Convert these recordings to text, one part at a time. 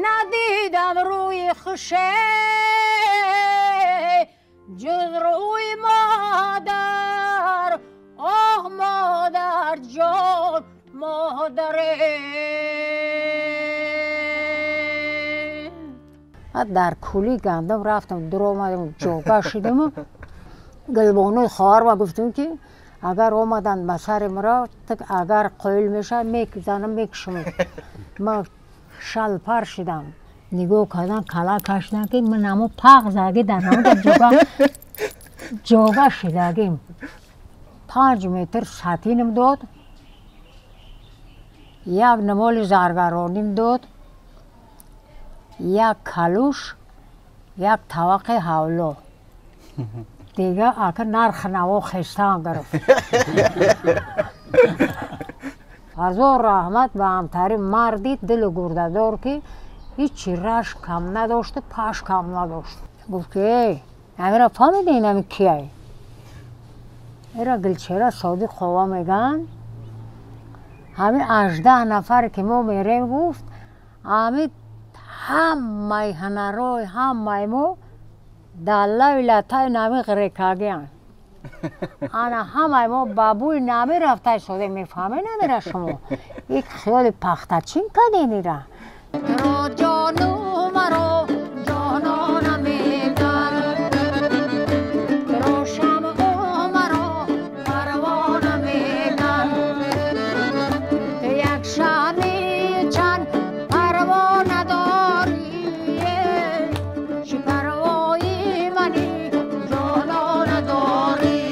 ندیدم روی خوشه جز روی مادر. آه مادر جان مادره. در کولی گندم رفتم در آمدم جوگه شدم. گلبانوی خواهر ما گفتیم که اگر آمدن به سر مرا اگر قایل میشه میزنم میکشم. ما شلپر شدم نگاه کردن کلا کشیدن که من همو پاق زاگی در همون جوگه شدگیم. 5 متر سطینم داد، یک نمال زرگرانیم داد، یک کلوش، یک طبق حولا. دیگه اکر نرخ نوا خستان گرفت. هزار رحمت به همترین مردی دل گرده دار که هیچی رش کم نداشته پاش کم نداشت. گفت که ای امیره فهمیده این همی کیه؟ ایره گلچهره صادق خواه میگن. همین 18 نفر که ما میریم گفت همین همه هنرهای همه ما در لولتای نمی غریکاگی هن. انا همه ما بابوی نمی رفته شده میفهمه نمیره شما. یک خیال پخته چین کدین ایره؟ رو جانو مرو جانانم میگن، رو شمعو مرو پروانم میگن، یک شمی چند پروا نداری چی پروایی منی جانان داری.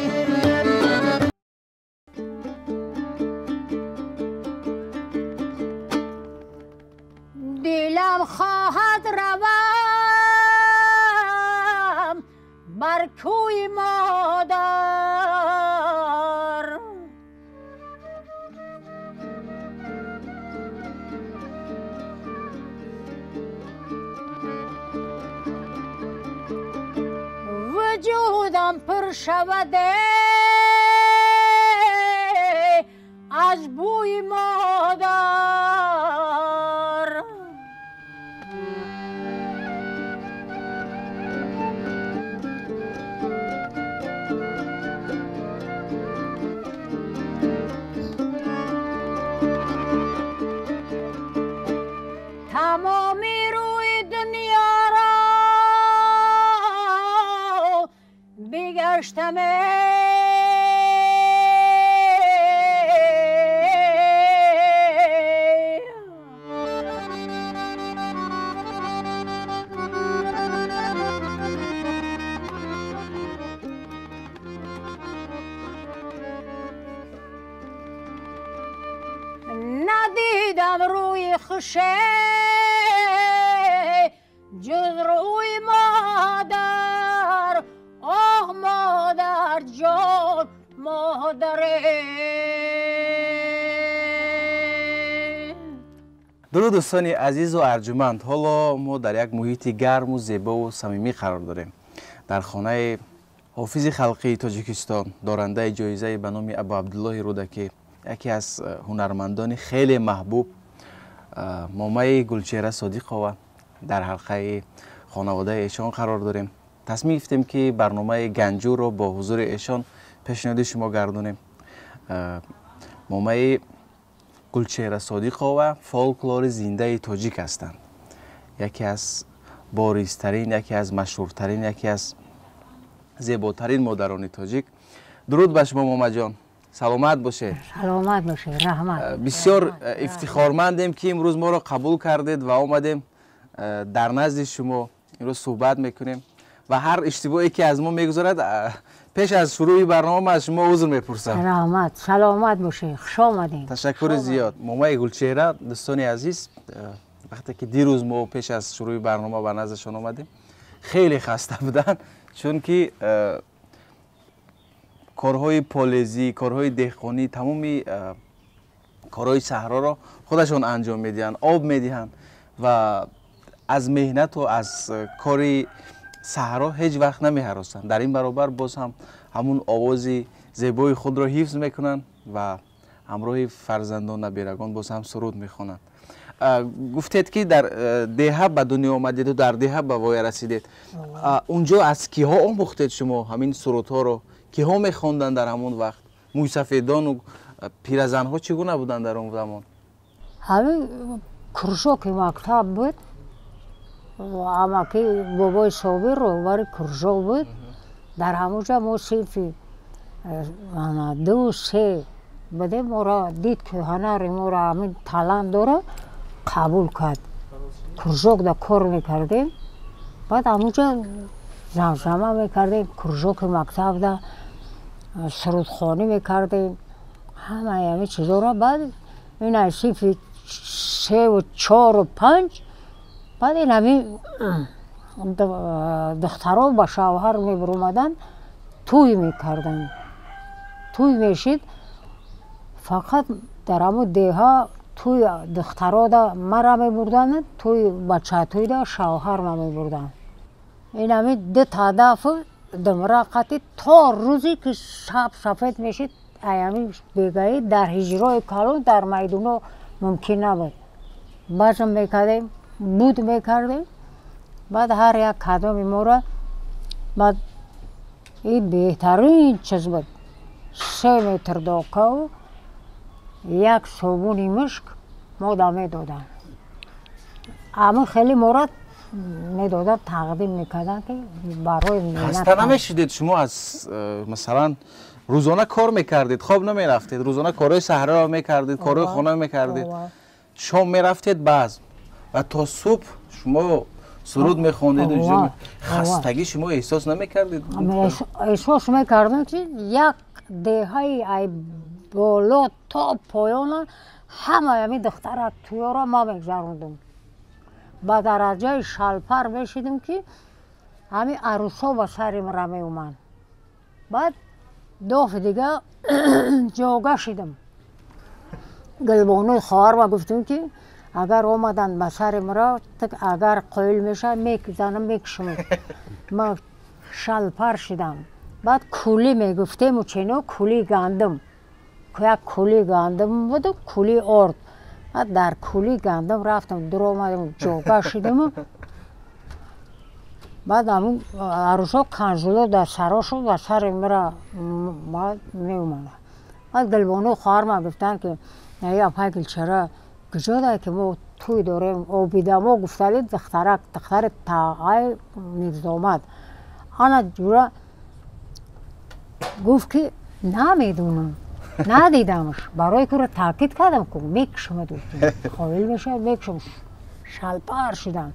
دلم خواهد روم بر کوی مادر، وجودم پر شوده از بوی مادر. تمامی روی دنیا را بگشتم، ندیدم روی خوشه جز روی مادر. آه مادر جان مادره. درود دوستان عزیز و ارجمند، حالا ما در یک محیط گرم و زیبا و صمیمی قرار داریم در خانه حافظ خلقی تاجیکستان، دارنده جایزه به نام ابو عبدالله رودکی، یکی از هنرمندان خیلی محبوب. مامای گلچهره صادقова در حلقه خانواده ایشان قرار داریم. تصمیم گرفتیم که برنامه گنجور رو با حضور ایشان پیشنهاد شما گردونیم. مامای گلچهره صادقова فولکلور زنده تاجیک هستند. یکی از بارزترین، یکی از مشهورترین، یکی از زیباترین مادران تاجیک. درود به شما ماما جان، سلامت باشه. سلامت باشه، رحمت. بسیار افتخارمندیم که امروز ما رو قبول کردید و آمدیم در نزد شما امروز صحبت میکنیم و هر اشتباهی که از ما میگذارد پیش از شروع برنامه از شما عذر میپرسم. رحمت، سلامت باشه، خوش آمدین. تشکر زیاد. مامای گلچهره دوستان عزیز، وقتی که دیروز ما پیش از شروع برنامه به نزدشان آمدیم خیلی خسته بودن، چون که کارهای پالزی، کارهای دهقانی، تمامی کارهای صحرا را خودشان انجام میدهند، آب میدهند و از مهنت و از کاری صحرا هیچ وقت نمیهراسند. در این برابر باز هم همون آواز زیبای خود را حفظ میکنند و همراه فرزندان نبیرگان باز هم سرود میخوانند. گفتید که در دهه به دنیا آمدید و در دهه به وای رسیدید. اونجا از کیها آموختید شما همین سرودها رو؟ کیها میخواندن در همون وقت؟ موسیقیدان و پیرزنها چگونه بودن در اون زمان؟ همین کرشوک مکتب بود و اما که بابای صابر رو بر کرشوک بود. در همونجا ما صرفی 2 3 بده ما را دید که هنر ما را همین تالنت داره قبول کرد. کرشوک دا کار میکردیم. بعد همونجا زمزمه میکردیم، کرشوک مکتب دا سرودخوانی میکردیم، همه چیزا را. بعد این صرف 3 و 4 و 5 بعد این همین دخترها با شوهر میبرومدن توی میکردن. توی میشید فقط در همون دهها توی دخترها دا مرا میبردن، توی بچه توی دا شوهر ما میبردن. این همین 2 دفعه دمراقتی تا روزی که شب سفید میشید ایامی بگایی در هجرای کالون در میدونا ممکن نبود. بازم میکردیم، بود میکردیم. بعد هر یک قدم ما را بعد این بهترین چیز بود. 3 متر داکا و 1 صابونی مشک ما دا میدادن. اما خیلی مراد میدادن، تقدیم میکردن که برای ملت. خسته نمیشدید شما از مثلا روزانه کار میکردید، خواب نمیرفتید، روزانه کارهای صحرا را میکردید، کارهای خانه میکردید، شام میرفتید باز و تا صبح شما سرود میخوندید و خستگی شما احساس نمیکردید؟ احساس میکردم که یک دههای ای بالا تا پایان همه همین دختر تویا را ما میگذروندم. با درجه شلپر میشیدیم که همین عروسا با سرم را میومن. بعد 2 دفعه دیگه جاگه شدم. گلبانوی خواهر ما گفتیم که اگر آمدن به سرم را اگر قیل میشه میکزنم میکشم. ما شلپر شدم. بعد کولی میگفتیم و چینو کولی گندم که یک کولی گندم بود و کولی آرد. بعد در کولی گندم رفتم در آمدم جاگه شدم. بعد همون عروسا کنزولا در سراشون و سر مرا نیومد. بعد گلبانو خواهر ما گفتن که یا پایگل چرا کجا داره که ما توی داریم آبیدما گفتالی دختر تاقای نیز آمد. آنا جورا گفت که نمیدونم، ندیدمش. برای که را تاکید کردم که میکشم دوستیم خواهیل میشه میکشم. شلپر شدم.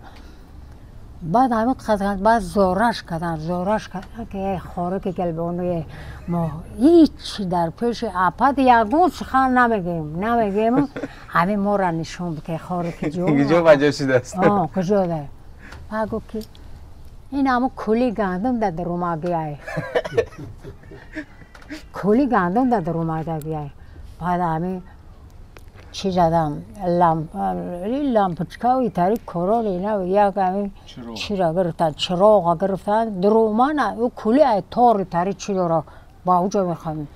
بعد همین قدرت بعد زورش کردن که خاره که گلبانوی ما هیچ در پیش اپد یکون سخن نمیگیم همین ما را نشون که خاره که جو بجا شده است. کجا ده. بعد گفت که این همون کولی گندم در اومده ای. کولی گندم در اومده بیای. بعد همین چی زدم لامپچکا و ایتاری کارال اینا و یک همین چی را گرفتن، چراغ گرفتن در اومانه او کولی ای تار ایتاری چی داره با اوجا میخوام.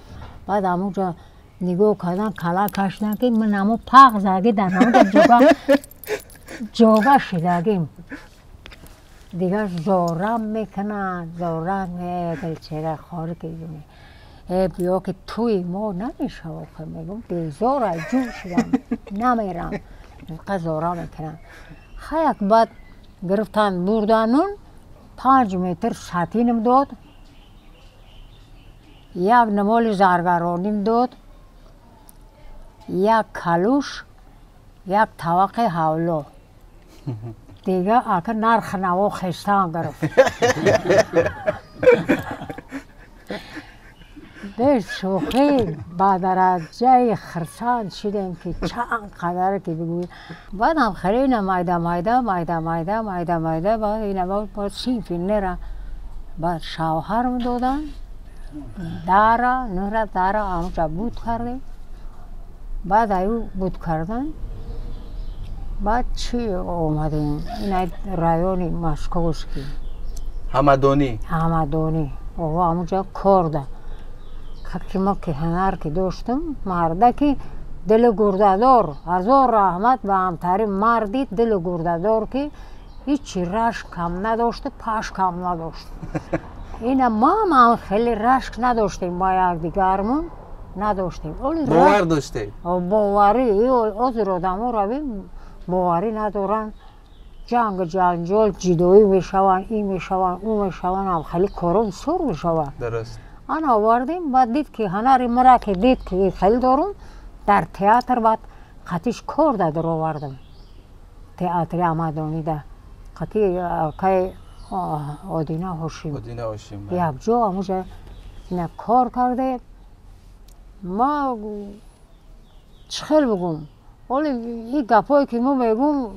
بعد همونجا نگاه کردن کلا کشتن که من همون پاق زاگی در همونجا جاگه شدگیم. دیگه زورم میکنن میگل چرا خاره که جونه بیا که توی ما نمیشه واقع. میگم بیزار جون شدم نمیرم قضارا میکنم. خیلی بعد گرفتن بردنون 5 متر ساتینم داد، یک نمال زرگرانیم داد، یک کلوش، یک طبق حولا. دیگه اکر نرخ نوا خستان گرفت. به شوخی با درجه خرسان شدیم که چند قدر که بگوید. بعد هم خیلی مایده بعد این با سیفی نره بعد شوهرم دادن داره همونجا بود کردیم. بعد ایو بود کردن. بعد چی اومدیم این رایونی مسکوسکی همدانی همونجا کار ده که ما که هنر که داشتم مردکی دل گرده‌دار هزار رحمت به همترین مردی دل گرده‌دار که هیچی رشک کم نداشته پش کم نداشت این ما هم خیلی رشک نداشتیم با یکدیگرمون نداشتیم باور داشتید باوری از آدم‌ها رویم باوری ندارن جنگ جنجال جدایی میشوند این میشوند اون میشوند هم خیلی کارم سر میشوند درست آن آوردیم بعد دید که هنری مرا که دید که خیلی دارم در تئاتر بعد خطیش کار در آوردم تئاتر آمدانی ده خطی که آدینه هاشیم یک جا همونجا اینا کار کرده ما چه خیلی بگم ولی این گپایی که ما میگم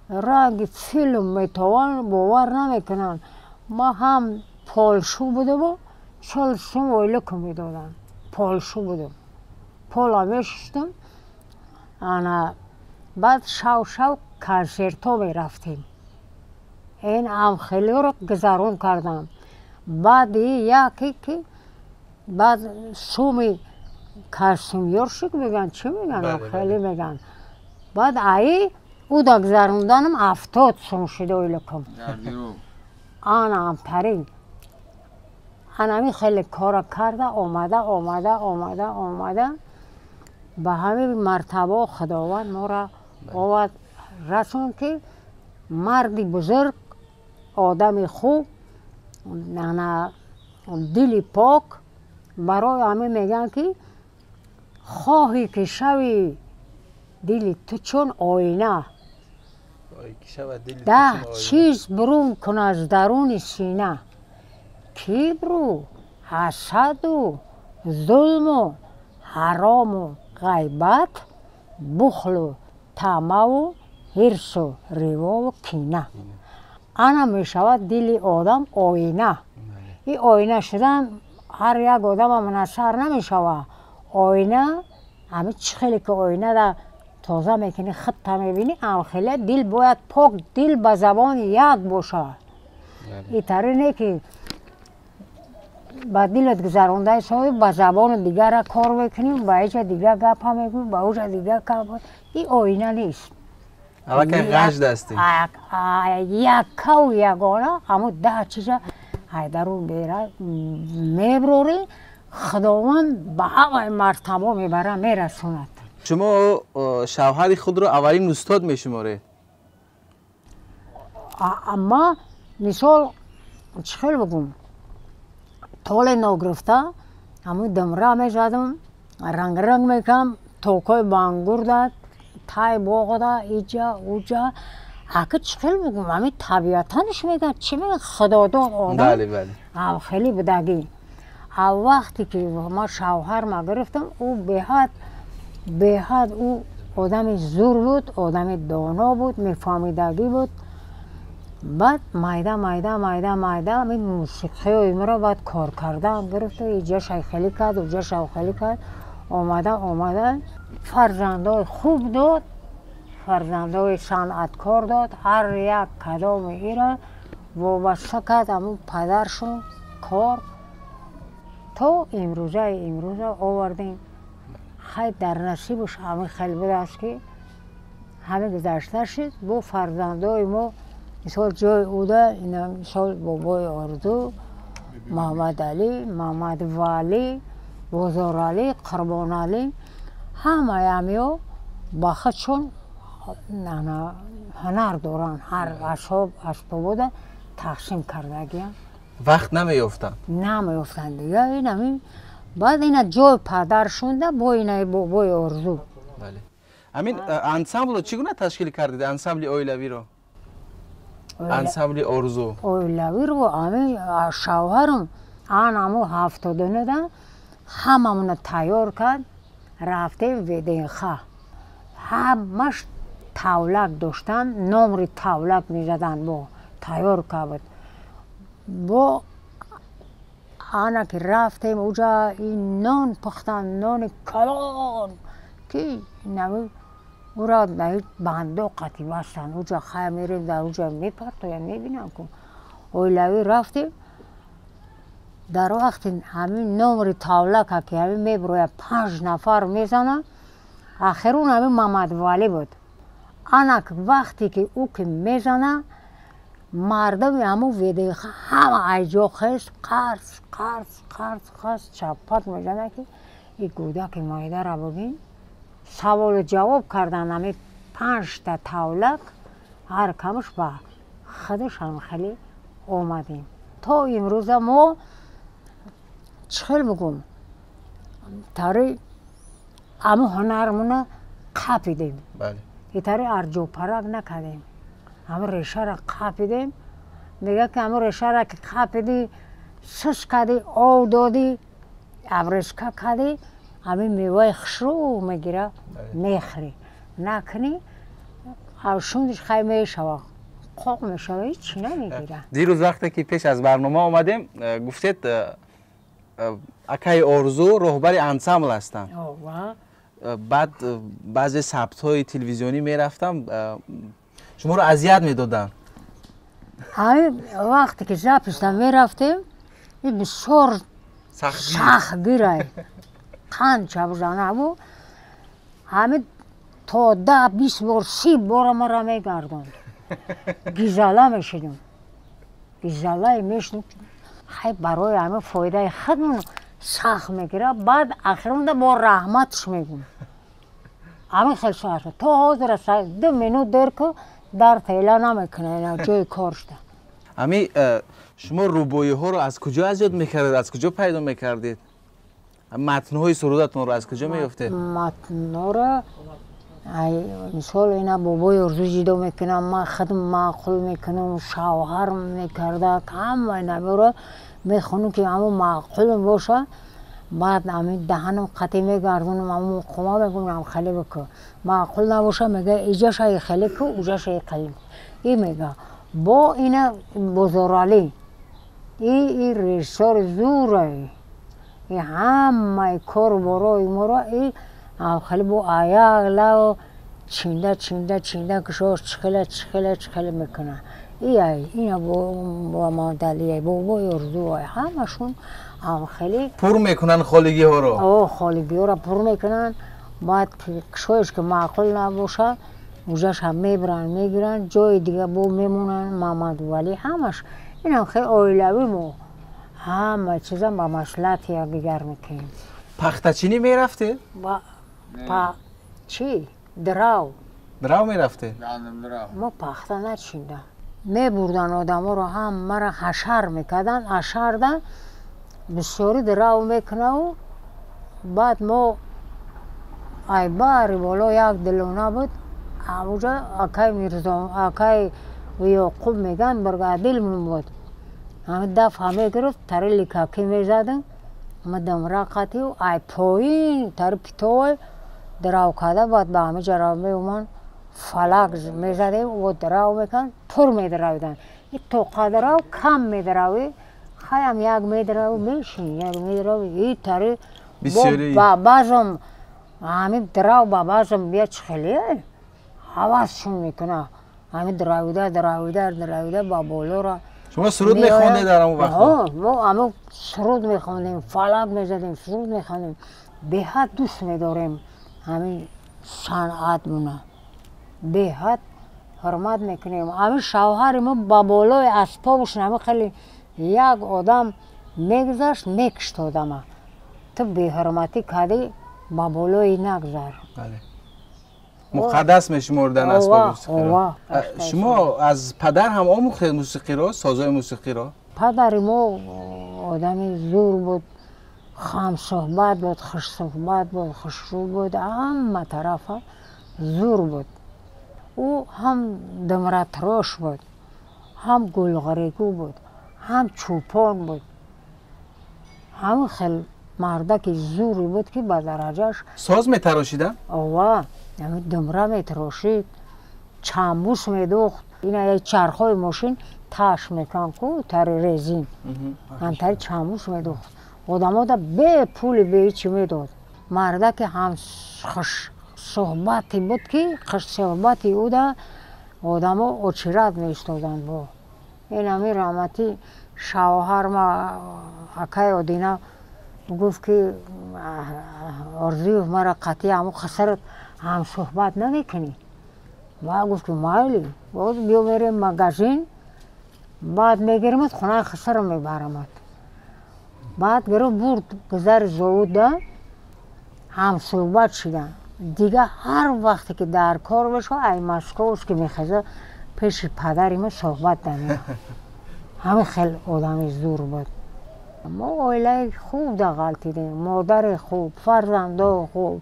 رنگ فیلم میتوان باور نمیکنن ما هم پالشو بودم و 40 سوم اویلک میدادن پالشو بودم پالا میشستم انا بعد شو کنسرت ها میرفتیم این هم خیلی رو گذرون کردم بعد یکی که بعد سومی کاسمیورشک میگن چی میگن خیلی میگن بعد ای او دا گذروندنم 70 سوم شده اویلکم آنا هم ترین انمی خیلی کار کرده آمده به همین مرتبه خداوند ما را آورد رسون که مردی بزرگ آدم خوب دلی پاک برای همه میگن که خواهی که شوی دلی تو چون آینه 10 چیز برون کن از درون سینه کبر و حسد و ظلم و حرام و غیبت بخل و طمع و حرص و روا و کینه انا میشود دل آدم آینه این آینه شدن هر یک آدم منحصر نمیشود آینه همه چی خیلی که آینه در تازه میکنی خط میبینی هم خیلی دل باید پاک دل به زبان یک باشه این طوری نه که با دلت گذرانده صاحب با زبان دیگر کار بکنیم با ایجا دیگر گپ هم میکنیم با اوجا دیگر گپ این آینه نیست اما که غش دستی یک و یگانه اما 10 چیزا درون بیره میبروری خداوند به همه مرتبه میبره میرسوند شما شوهر خود رو اولین استاد میشماره اما مثال چه خیلی بگم طول نگرفته همون دمره میزدم رنگ میکنم توکای بانگور داد تای باغ داد ایجا اوجا اگه چه خیلی بگم همین طبیعتانش میگن چی میگن خداداد آدم بله خیلی بدگی وقتی که ما شوهر ما گرفتم او بهد او آدم زور بود آدم دانا بود میفهمیدگی بود بعد مایده این موسیقی و این را باید کار کردن گرفته اینجا شیخلی کرد اونجا شیخلی کرد آمده فرزندای خوب داد فرزندای صنعتکار داد هر یک کدام ایران وابسته کرد همون پدرشون کار تا امروزه آوردیم خیلی در نصیبش همه خیلی بود است که همه گذشته شد با فرزندای ما مثال جای اوده اینا مثال بابای آرزو محمد علی محمد ولی بزرگ علی قربان علی همه همه با خودشون هنر دارن هر اسباب بوده تقسیم کردگی وقت نمیافتن دیگه این همین بعد اینا جای پدر شونده با اینا بابای آرزو بله همین انسامبل رو چگونه تشکیل کردید انسامبل اویلوی رو انسامبل آرزو اویلوی رو همین شوهرم همو 79 ده هممون تیار کرد رفتیم ویدینخه همش تولک داشتن نمر تولک میزدن با تیار کرد با آنا که رفتیم اوجا این نان پختن نان کلان که نمی او را بنده قطی بستن اوجا خیلی میریم در اوجا میپرد یا میبینم که اویلوی رفتیم در وقت همین نمر تولک که همین میبروی 5 نفر میزنن آخرون همه محمد والی بود. آنک وقتی که او که میزنه مردم همو ویده همه ایجا خست قرص قرص قرص قرص چپات میزنه که این کودک مایده را ببین. سوال جواب کردن همه 5 تا تولک هر کمش با خودش هم خیلی اومدیم. تا امروز ما چخیل بگم تاری همه هنرمونه قاپیدیم. بله. این تاری ارجو پرک نکردیم. همه ریشه را قاپیدیم. میگه که همه ریشه را که قاپیدی سس کردی آو دادی ابرشکه کردی همه میوه خشرو میگیره میخری نکنی شوندش خیلی میشوه قاق میشوه هیچی نمیگیره. دیروز وقتی که پیش از برنامه آمدیم گفتید اکای آرزو رهبر انسامبل هستن. بعد بعضی ثبت های تلویزیونی میرفتم شما رو اذیت میدادن. همین وقتی که زپستان میرفتیم این بسیار سخت گیره قند چه بزنه بود همین تا 10-20 بار 30 بار ما را میگردند. گیزاله میشدیم گیزاله میشدیم خیلی برای همه فایده خودمون سخت میگیره. بعد اخیرون با رحمتش میگم همین خیلی سخت تا حاضر 2 مینوت دیر که در پیله نمیکنه جای کارش ده. همین شما روبویه ها رو از کجا ایجاد میکردید؟ از کجا پیدا میکردید؟ متن های سرودتون رو از کجا میفته؟ متن ها رو مثال اینا بابای ارزو جیدا میکنم من خودم معقول میکنم شوهر میکرده که همه اینا رو میخونم که همه معقول باشه. بعد همین دهنم قطعی میگردونم همون قوما میگم خیلی بکن معقول نباشه میگه ایجا شای خیلی که اوجا شای خیلی این میگه با اینا بزرگالی این ریشار زوره این همه کار برای ما این خیلی با آیاق لو چینده چینده چینده کشاش چخله میکنه اینا با مادلیه با اردو همشون هم خیلی پر میکنن خالگی ها رو. خالگی ها رو پر میکنن. بعد کشایش که معقول نباشه اوجاش هم میبرن میگیرن جای دیگه با میمونن. محمد ولی همش این هم خیلی آیلوی ما همه چیزا با مسلط یکدیگر میکنیم. پختچینی میرفته؟ چی؟ دراو میرفته؟ ما پخته نچیندم میبردن آدم ها رو هم مرا حشر میکردن حشردن بسیاری دراو میکنه و بعد ما ای باری بالا یک دلونه بود همونجا اکای میرزا اکای و یعقوب میگن برگادیل من بود همه دفعه میگرفت تری لیکاکی میزدن همه دمرا قطی و ای پایین تری پیتوی دراو کده بعد به همه جراو میومن فلک میزده و دراو میکن پر میدراویدن این توقع دراو کم میدراوی خیلی یک میدراوی میشین یک میدراوی این تری با بازم همین دراو با بازم بیا چخلیه حواسشون میکنه همین دراویده با بولو را. شما سرود میخوانده در اون وقت؟ ما همه سرود میخوانیم فلک میزدیم سرود میخوانیم به حد دوست میداریم همین صنعت مونه به حد حرمت میکنیم. همین شوهر ما با بالای اسبابش همه خیلی یک آدم میگذاشت میکشت آدمه تو به حرمتی کردی با بالای نگذار. بله مقدس میشمردن اسباب موسیقی. شما از پدر هم آموختید موسیقی رو؟ سازهای موسیقی رو؟ پدر ما آدمی زور بود خام صحبت بود خوش صحبت بود خوشرو بود همه طرف زور بود. او هم دمرتراش بود هم گلغریگو بود هم چوپان بود هم خیلی مردک زوری بود که به درجهش ساز میتراشیدن؟ اوه یعنی دمره میتراشید چمبوس میدوخت این چرخای ماشین تاش میکن که تر رزین انتر چمبوس میدوخت آدم ها به پول به چی میداد. مردک هم خوش صحبتی بود که خوش صحبتی او دا آدم ها اچیرت میستادن با این همی رحمتی شوهر ما اکای آدینا گفت که ارزیو مرا قطعی همو خسرت هم صحبت نمیکنی. با گفت که مایلی باز بیا بریم مگزین. بعد میگیرمت خونه خسر رو میبرمت. بعد گروه برد گذر زوده هم صحبت شدن. دیگه هر وقتی که در کار بشه ای مسکوش که میخواه پیش پدری ما صحبت دمید. همه خیلی آدمی زور بود. ما عائله خوب دغلتیدیم، مادر خوب، فرزنده خوب،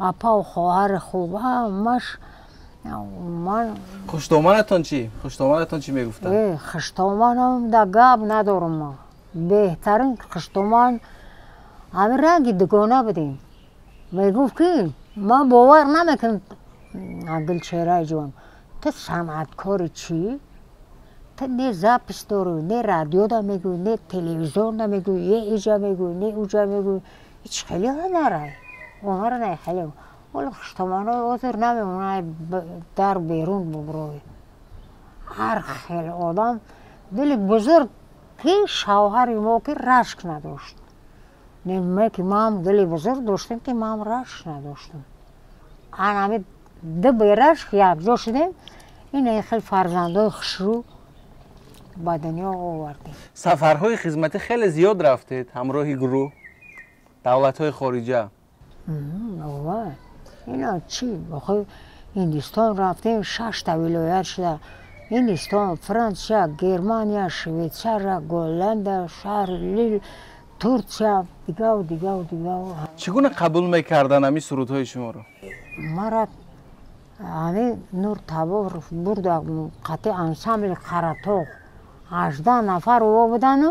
اپا و خواهر خوب. همش من خوشتومانتون چی؟ خوشتومانتون چی میگفتن؟ خوشتومانم در گپ ندارم. ما بهترین خوشتومان همه رنگی دگانه بدیم. میگفت که من باور نمیکنم گلچهره جوان تو صنعتکار چی؟ تو نه زپس داری، نه رادیو دا میگوی، نه تلویزیون دا میگوی، یه ایجا میگوی، نه اوجا میگوی. هیچ خیلی ها نرای. عمر نه خیلی. ولی خوشتومانه آزر نمیمونه در بیرون ببروی. هر خیلی آدم دل بزرگ که شوهری ما که رشک نداشت. نمیگه که ما هم دل بزرگ داشتیم که ما هم رشک نداشتیم. همه دو بیرشک یک جا شدیم. این خیلی فرزنده خشرو با دنیا آوردیم. سفرهای خدمتی خیلی زیاد رفتید همراه گروه دولت‌های خارجه. اوه اینا چی؟ بخواه هندوستان رفتیم 6 تا ولایت شده. هندوستان، فرانسه، گرمانیا، شویتزار، گلند، شهر لیل، ترکیه، دیگه و دیگه و دیگه. چگونه قبول میکردن همی سرودهای شما رو؟ مرا همی نور تبار برد قطع انسامبل خرطوق 18 نفر او بودن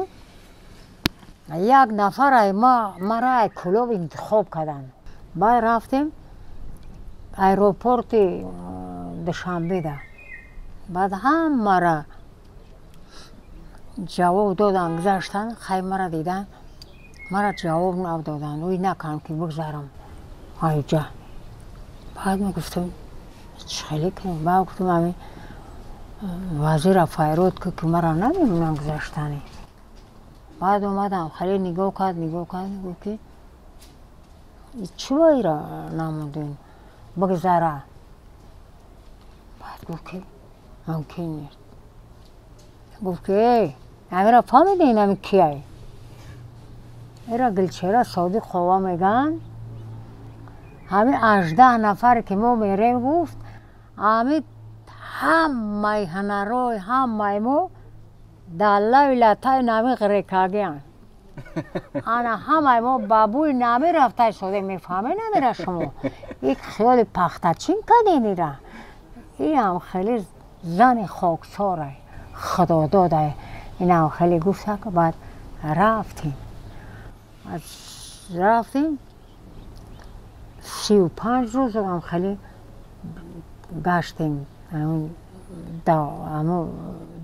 و یک نفر مرا کلوب انتخاب کردن. بعد رفتیم ایروپورت دوشنبه ده. بعد هم مرا جواب دادن گذاشتن. خیلی مرا دیدن مرا جواب ندادن. وی نکنم که بگذارم آیجا. بعد می گفتم خیلی کنم. بعد گفتم همی وزیر فیروت که مرا نمیمونم گذاشتنی. بعد اومدم خیلی نگاه کرد گفت که چوایی را نموندین بگذاره. بعد گفت که ممکن نیست. گفت که همه را فهمیدین همه کیه؟ ایرا گلچهره صادق خواه میگن. همه 18 نفر که ما میریم گفت همه همه هنرهای همه ما در لولتای نمی غریکاگیان. انا همه ما بابوی نمی رفته شده میفهمه نمیره شما. یک خیال پختچین کدین ایرا. این هم خیلی زن خاکساره خدا داده. این هم خیلی گفته که بعد رفتیم 35 روز هم خیلی گشتیم. همون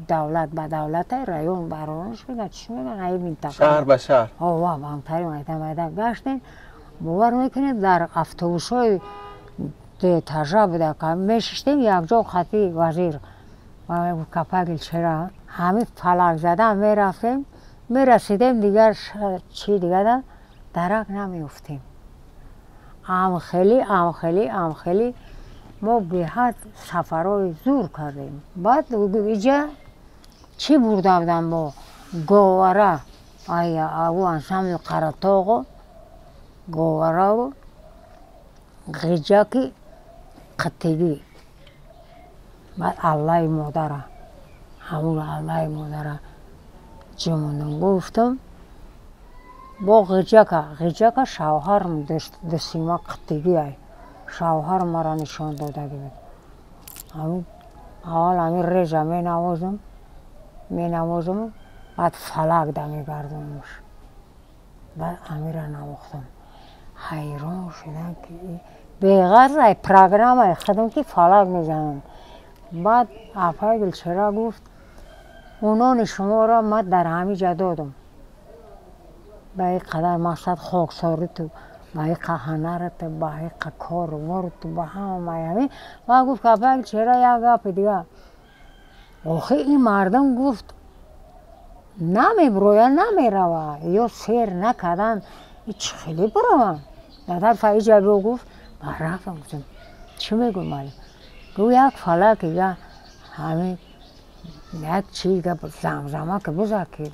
دولت به دولت رایون برانش بگن چی میگن ای منطقه شهر به شهر آوه بامتری مایده گشتیم. باور میکنید در اتوبوس های تجربه بوده که میشستیم یک جا خطی وزیر و کپگل چرا همه فلک زدن میرفتیم میرسیدیم دیگر چی دیگر درک نمیفتیم. خیلی ما به حد سفرهای زور کردیم. بعد اینجا چی برده بودم با گواره او انسامبل قرطاق گواره و غیجاکی قطگی. بعد الله مادره همون الله مادره جمعون گفتم با غیجاکا شوهرم دستیما قطگی های شوهر مرا نشان داده بود. اول همین رژه می نوازم بعد فلک ده می گردونمش. بعد همین را نواختم. حیران شدم که بغیر پروگرام های خودم که فلک می زنم. بعد اپای گلچهره گفت اونان شما را من در همینجا دادم. به این قدر مقصد خاکساری تو با این هنرت با این کار ورد با همه و گفت که اپای گلچهره یک گپ دیگه آخه این مردم گفت نمیبروید نمیروید یا سیر نکردن هیچ خیلی بروم. در فایجا بگو گفت رفتم گفتم چی میگو مالی؟ گو یک فلک یا همین یک چی که زمزمه که بزرگی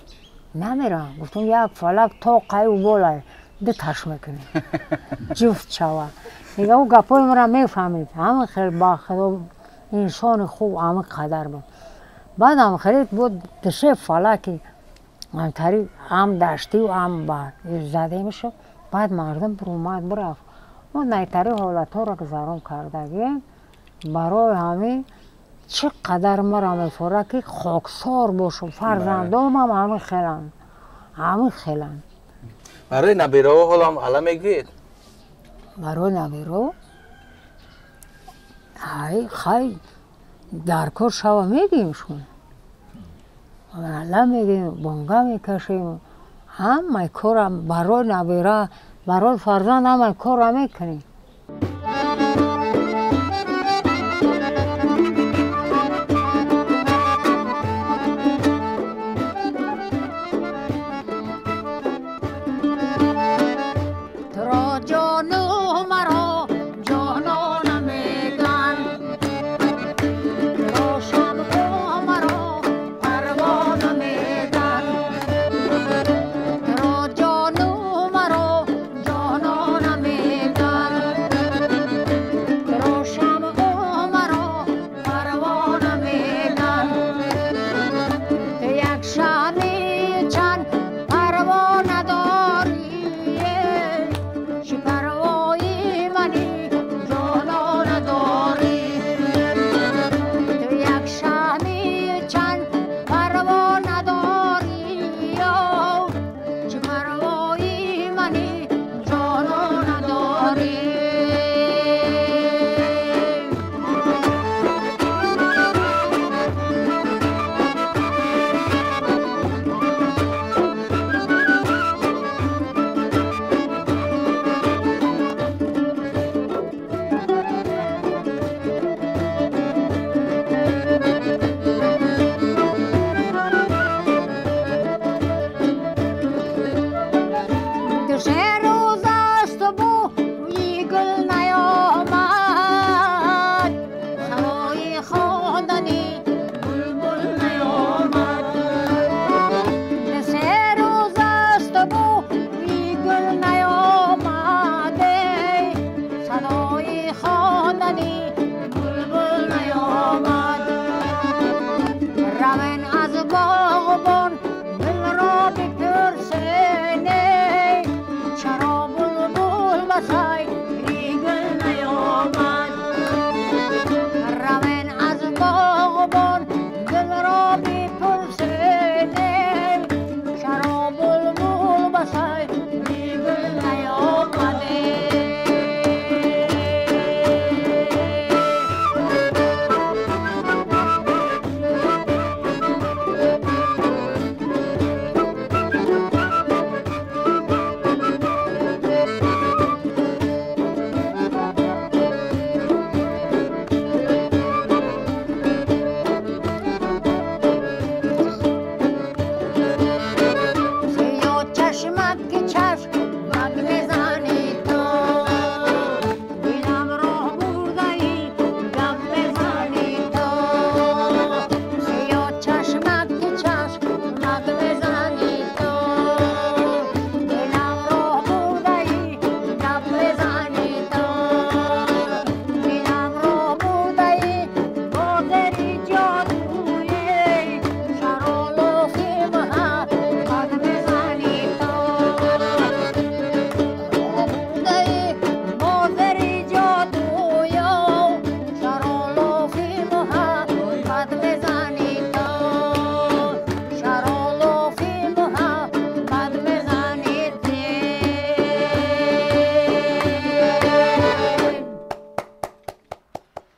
نمیرم. گفتم یک فلک تا قیو بالای دو تش میکنی جفت شوه. دیگه او گپای مرا میفهمید. همه خیلی با خدا انسان خوب همه قدر بود. بعد هم خرید بود دسه فلکی همتری هم دشتی و هم بر زده میشد. بعد مردم بر اومد برفت. ما نیتری حالت ها را که زرم کردگیم برای همین چقدر مرا میفوره که خاکسار باشم. فرزندام هم همه خیلن، همه خیلن. برای نبیره ها حالا هم حالا میگوید؟ برای نبیره خیلی درکار شوه میگیمشون. حالا میگیم بانگا میکشیم. همه کارم برای نبیره برای فرزند همه کارم میکنیم.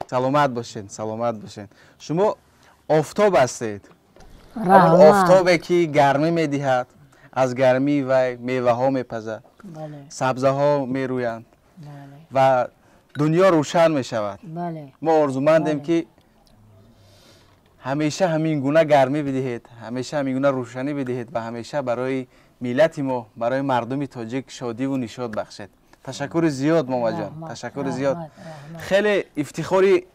سلامت باشین، سلامت باشین. شما آفتاب هستید. آفتابی که گرمی میدهد، از گرمی و میوه ها میپزد، سبزه ها میرویند و دنیا روشن میشود. ما آرزومندیم که همیشه همین گونه گرمی بدهید، همیشه همین گونه روشنی بدهید و همیشه برای ملت ما، برای مردم تاجیک شادی و نشاط بخشید. تشکر زیاد ماما جان، تشکر زیاد. خیلی افتخاری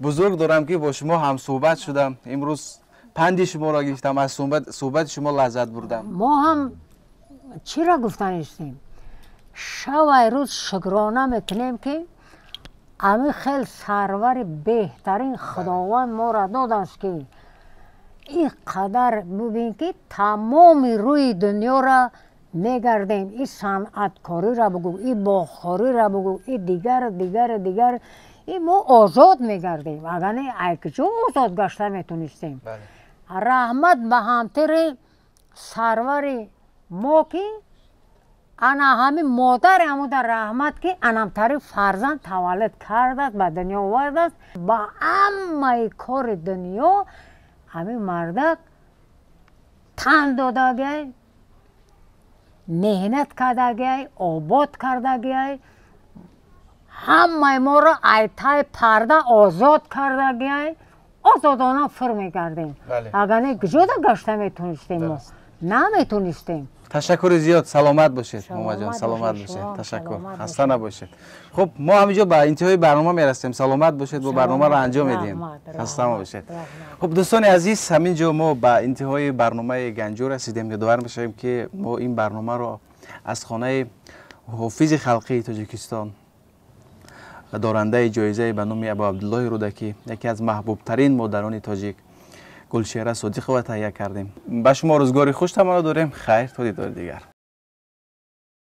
بزرگ دارم که با شما هم صحبت شدم. امروز پند شما را گرفتم، از صحبت شما لذت بردم. ما هم چی را گفتن استیم؟ شب روز شکرانه میکنیم که همین خیلی سرور بهترین خداوند ما را داد است که این قدر ببین که تمام روی دنیا را میگردیم. این صنعتکاری را بگو، این باغکاری را بگو، این دیگر این ما آزاد میگردیم. اگر نه یک جا آزاد گشته میتونستیم. رحمت به همتر سرور ما که انا همین مادر همون در رحمت که انمتر فرزند تولد کرده به دنیا آورده است. با همه کار دنیا همین مردک تن داده گی، مهنت کرده گی، آباد کرده گی، همه ما را ایتای پرده آزاد کرده گی، آزادانه فر میکردیم. اگر نه جدا گشته میتونستیم، ما نمیتونستیم. تشکر زیاد. سلامت باشید ماما جان، سلامت باشید. تشکر، خسته نباشید. خب ما همینجا به انتهای برنامه میرسیم. سلامت باشید و برنامه را انجام میدیم. خسته نباشید. خب دوستان عزیز، همینجا ما به انتهای برنامه گنجور رسیدیم. یادآور میشیم که ما این برنامه را از خانه حافظ خلقی تاجیکستان، دارنده جایزه به نام ابا عبدالله رودکی، یکی از محبوب ترین مادران تاجیک، گلشهره صادقова تهیه کردیم. به شما روزگاری خوش تمنا داریم. خیر تا دیدار دیگر.